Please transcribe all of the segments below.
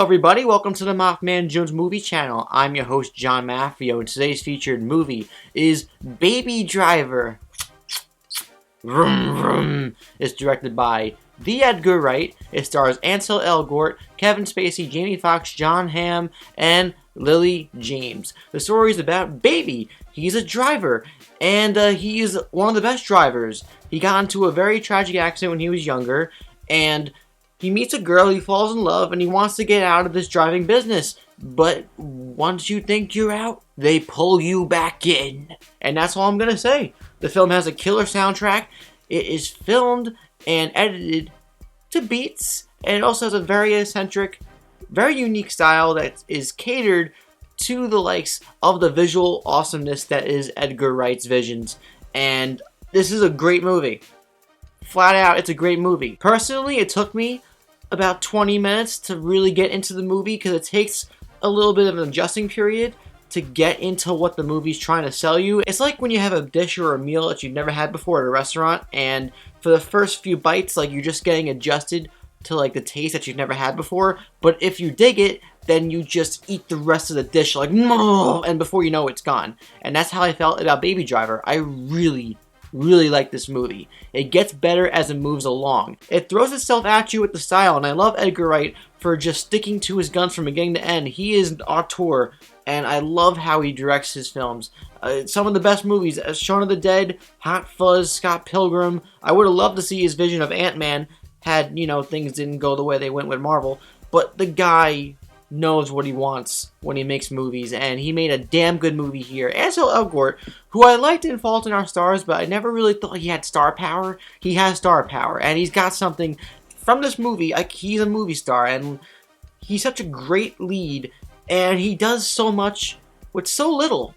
everybody, welcome to the MaffmanJones movie channel. I'm your host John Maffio, and today's featured movie is Baby Driver. Vroom, vroom. It's directed by the Edgar Wright. It stars Ansel Elgort, Kevin Spacey, Jamie Foxx, Jon Hamm, and Lily James. The story is about Baby. He's a driver, and he is one of the best drivers. He got into a very tragic accident when he was younger, and he meets a girl, he falls in love, and he wants to get out of this driving business. But once you think you're out, they pull you back in. And that's all I'm going to say. The film has a killer soundtrack. It is filmed and edited to beats. And it also has a very eccentric, very unique style that is catered to the likes of the visual awesomeness that is Edgar Wright's visions. And this is a great movie. Flat out, it's a great movie. Personally, it took me about 20 minutes to really get into the movie because it takes a little bit of an adjusting period to get into what the movie's trying to sell you. It's like when you have a dish or a meal that you've never had before at a restaurant, and for the first few bites, like, you're just getting adjusted to like the taste that you've never had before. But if you dig it, then you just eat the rest of the dish like, and before you know it's gone. And that's how I felt about Baby Driver. I really like this movie. It gets better as it moves along. It throws itself at you with the style, and I love Edgar Wright for just sticking to his guns from beginning to end. He is an auteur, and I love how he directs his films. Some of the best movies, Shaun of the Dead, Hot Fuzz, Scott Pilgrim. I would have loved to see his vision of Ant-Man had, things didn't go the way they went with Marvel. But the guy knows what he wants when he makes movies, and he made a damn good movie here. Ansel Elgort, who I liked in Fault in Our Stars, but I never really thought he had star power. He has star power, and he's got something from this movie. Like, he's a movie star, and he's such a great lead, and he does so much with so little.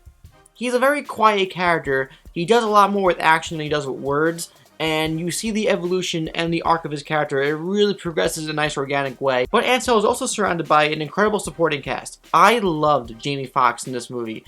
He's a very quiet character. He does a lot more with action than he does with words, and you see the evolution and the arc of his character. It really progresses in a nice organic way. But Ansel is also surrounded by an incredible supporting cast. I loved Jamie Foxx in this movie.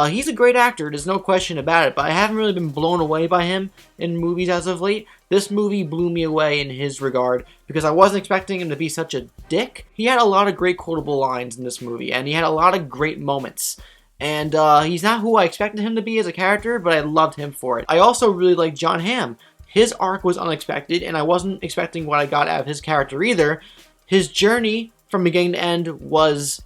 He's a great actor, there's no question about it, but I haven't really been blown away by him in movies as of late. This movie blew me away in his regard, because I wasn't expecting him to be such a dick. He had a lot of great quotable lines in this movie, and he had a lot of great moments. And he's not who I expected him to be as a character, but I loved him for it. I also really like Jon Hamm. His arc was unexpected, and I wasn't expecting what I got out of his character either. His journey from beginning to end was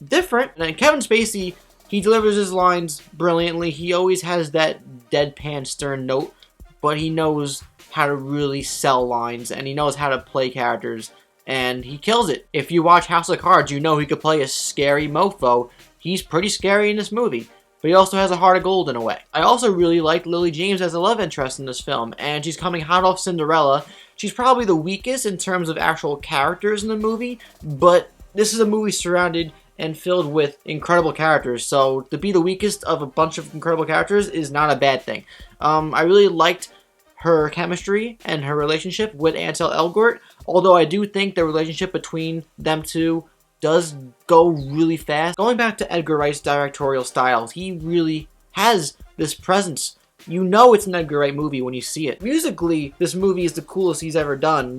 different. And Kevin Spacey, he delivers his lines brilliantly. He always has that deadpan, stern note, but he knows how to really sell lines, and he knows how to play characters, and he kills it. If you watch House of Cards, you know he could play a scary mofo. He's pretty scary in this movie, but he also has a heart of gold in a way. I also really liked Lily James as a love interest in this film, and she's coming hot off Cinderella. She's probably the weakest in terms of actual characters in the movie, but this is a movie surrounded and filled with incredible characters, so to be the weakest of a bunch of incredible characters is not a bad thing. I really liked her chemistry and her relationship with Ansel Elgort, although I do think the relationship between them two does go really fast. Going back to Edgar Wright's directorial style, he really has this presence. You know it's an Edgar Wright movie when you see it. Musically, this movie is the coolest he's ever done.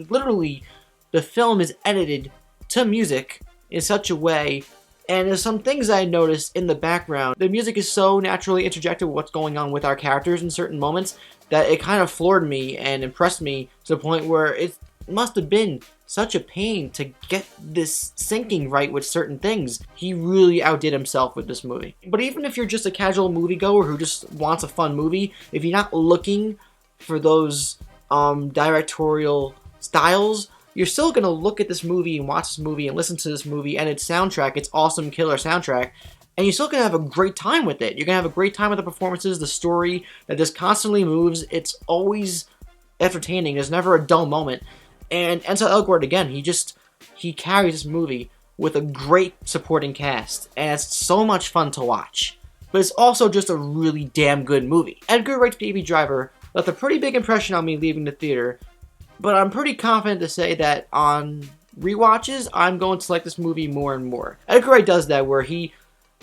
Literally, the film is edited to music in such a way, and there's some things I noticed in the background. The music is so naturally interjected with what's going on with our characters in certain moments that it kind of floored me and impressed me to the point where it must have been such a pain to get this syncing right with certain things. He really outdid himself with this movie. But even if you're just a casual moviegoer who just wants a fun movie, if you're not looking for those directorial styles, you're still gonna look at this movie and watch this movie and listen to this movie and its soundtrack, its awesome killer soundtrack, and you're still gonna have a great time with it. You're gonna have a great time with the performances, the story that just constantly moves. It's always entertaining. There's never a dull moment. And Ansel Elgort, again, he carries this movie with a great supporting cast, and it's so much fun to watch. But it's also just a really damn good movie. Edgar Wright's Baby Driver left a pretty big impression on me leaving the theater, but I'm pretty confident to say that on rewatches, I'm going to like this movie more and more. Edgar Wright does that, where he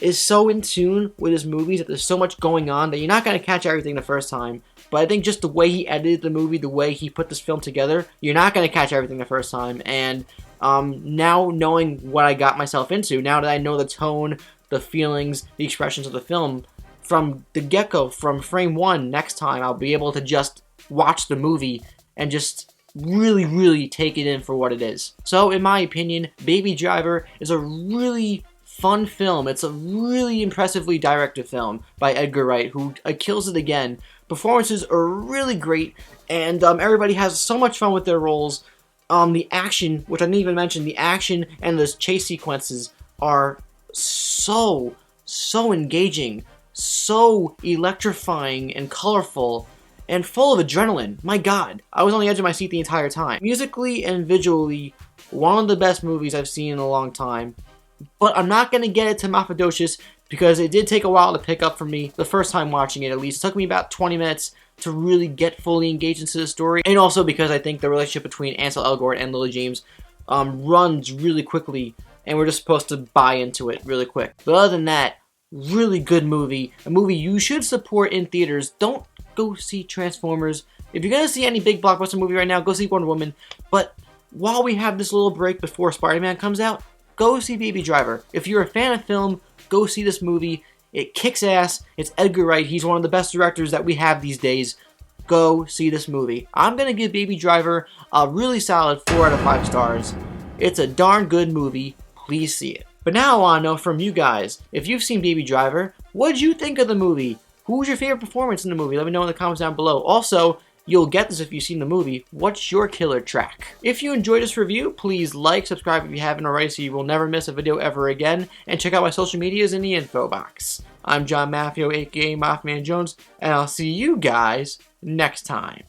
is so in tune with his movies that there's so much going on that you're not going to catch everything the first time. But I think just the way he edited the movie, the way he put this film together, you're not going to catch everything the first time. And now knowing what I got myself into, now that I know the tone, the feelings, the expressions of the film, from the get-go, from frame one, next time I'll be able to just watch the movie and just really, really take it in for what it is. So, in my opinion, Baby Driver is a really fun film. It's a really impressively directed film by Edgar Wright, who kills it again. Performances are really great, and everybody has so much fun with their roles. The action, which I didn't even mention, the action and the chase sequences are so engaging, so electrifying and colorful, and full of adrenaline. My God, I was on the edge of my seat the entire time. Musically and visually, one of the best movies I've seen in a long time. But I'm not going to get it to MaffmanJones because it did take a while to pick up for me the first time watching it, at least. It took me about 20 minutes to really get fully engaged into the story. And also because I think the relationship between Ansel Elgort and Lily James runs really quickly, and we're just supposed to buy into it really quick. But other than that, really good movie. A movie you should support in theaters. Don't go see Transformers. If you're going to see any big blockbuster movie right now, go see Wonder Woman. But while we have this little break before Spider-Man comes out, go see Baby Driver. If you're a fan of film, go see this movie. It kicks ass. It's Edgar Wright. He's one of the best directors that we have these days. Go see this movie. I'm going to give Baby Driver a really solid 4 out of 5 stars. It's a darn good movie. Please see it. But now I want to know from you guys, if you've seen Baby Driver, what did you think of the movie? Who was your favorite performance in the movie? Let me know in the comments down below. Also, you'll get this if you've seen the movie. What's your killer track? If you enjoyed this review, please like, subscribe if you haven't already so you will never miss a video ever again, and check out my social medias in the info box. I'm John Maffio, aka MaffmanJones, and I'll see you guys next time.